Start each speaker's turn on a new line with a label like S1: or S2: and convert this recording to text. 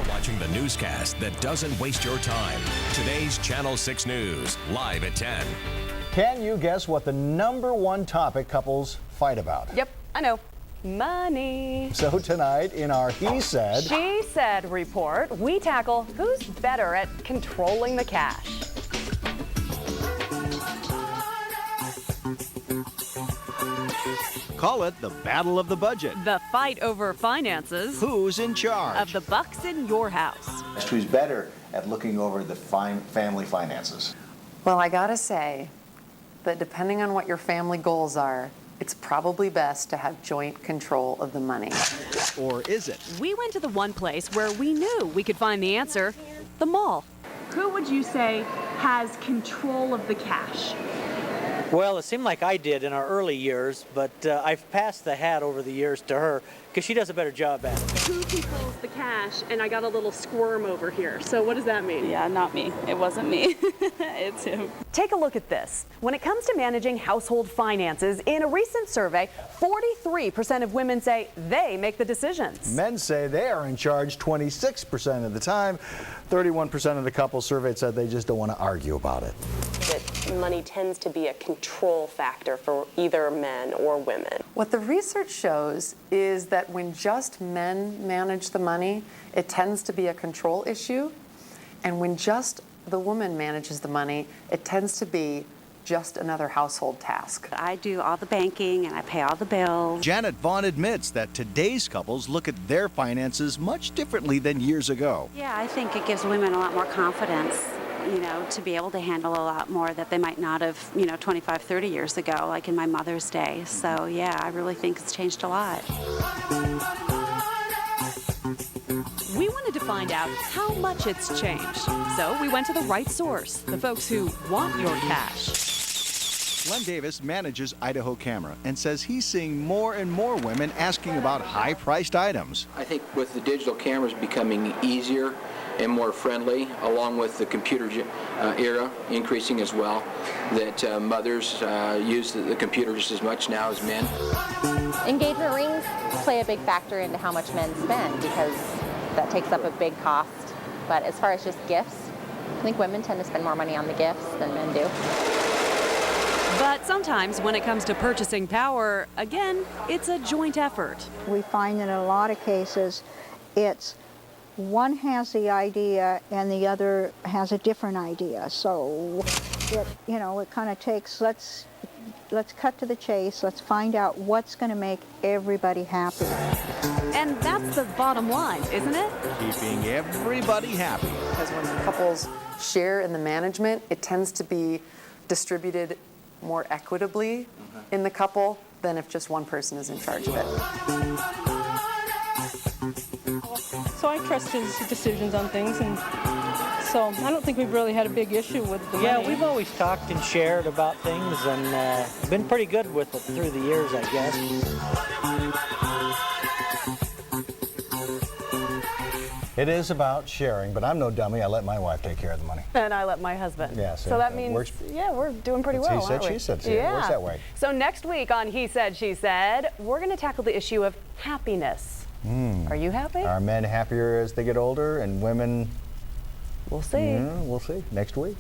S1: watching the newscast that doesn't waste your time. Today's Channel 6 News, live at 10.
S2: Can you guess what the #1 topic couples fight about?
S3: Yep, I know. Money.
S2: So tonight in our He Said,
S3: She Said report, we tackle who's better at controlling the cash.
S4: Call it the battle of the budget.
S3: The fight over finances
S4: Who's in charge?
S3: of the bucks in your house.
S2: who's better at looking over the family finances?
S5: Well, I gotta say that depending on what your family goals are, it's probably best to have joint control of the money.
S4: Or is it?
S3: We went to the one place where we knew we could find the answer, the mall.
S6: Who would you say has control of the cash?
S7: Well, it seemed like I did in our early years, but I've passed the hat over the years to her because she does a better job at it.
S6: Who controls the cash? And I got a little squirm over here. So what does that mean?
S8: Yeah, not me. It wasn't me. It's him.
S3: Take a look at this. When it comes to managing household finances, in a recent survey, 43% of women say they make the decisions.
S2: Men say they are in charge 26% of the time. 31% of the couples surveyed said they just don't want to argue about it.
S9: That money tends to be a control factor for either men or women.
S5: What the research shows is that when just men manage the money, it tends to be a control issue. And when just the woman manages the money, it tends to be just another household task.
S8: I do all the banking and I pay all the bills.
S4: Janet Vaughn admits that today's couples look at their finances much differently than years ago.
S8: Yeah, I think it gives women a lot more confidence, to be able to handle a lot more that they might not have, 25, 30 years ago, like in my mother's day. So yeah, I really think it's changed a lot.
S3: We wanted to find out how much it's changed. So we went to the right source, the folks who want your cash.
S4: Glenn Davis manages Idaho Camera and says he's seeing more and more women asking about high-priced items.
S10: I think with the digital cameras becoming easier and more friendly, along with the computer era increasing as well, that mothers use the computer just as much now as men.
S11: Engagement rings play a big factor into how much men spend because that takes up a big cost. But as far as just gifts, I think women tend to spend more money on the gifts than men do.
S3: But sometimes when it comes to purchasing power, again, it's a joint effort.
S12: We find that in a lot of cases, it's one has the idea and the other has a different idea. So it kind of takes, let's cut to the chase. Let's find out what's going to make everybody happy.
S3: And that's the bottom line, isn't it?
S4: Keeping everybody happy.
S5: Because when couples share in the management, it tends to be distributed more equitably in the couple than if just one person is in charge of it.
S6: So I trust his decisions on things, and so I don't think we've really had a big issue with the money.
S7: Yeah, we've always talked and shared about things and been pretty good with it through the years, I guess.
S2: It is about sharing, but I'm no dummy. I let my wife take care of the money.
S3: And I let my husband.
S2: Yeah,
S3: so that means,
S2: works.
S3: yeah, we're doing pretty well,
S2: He said,
S3: aren't we?
S2: she said. So it works that way.
S3: So next week on He Said, She Said, we're going to tackle the issue of happiness. Are you happy?
S2: Are men happier as they get older and women?
S3: We'll see.
S2: We'll see next week.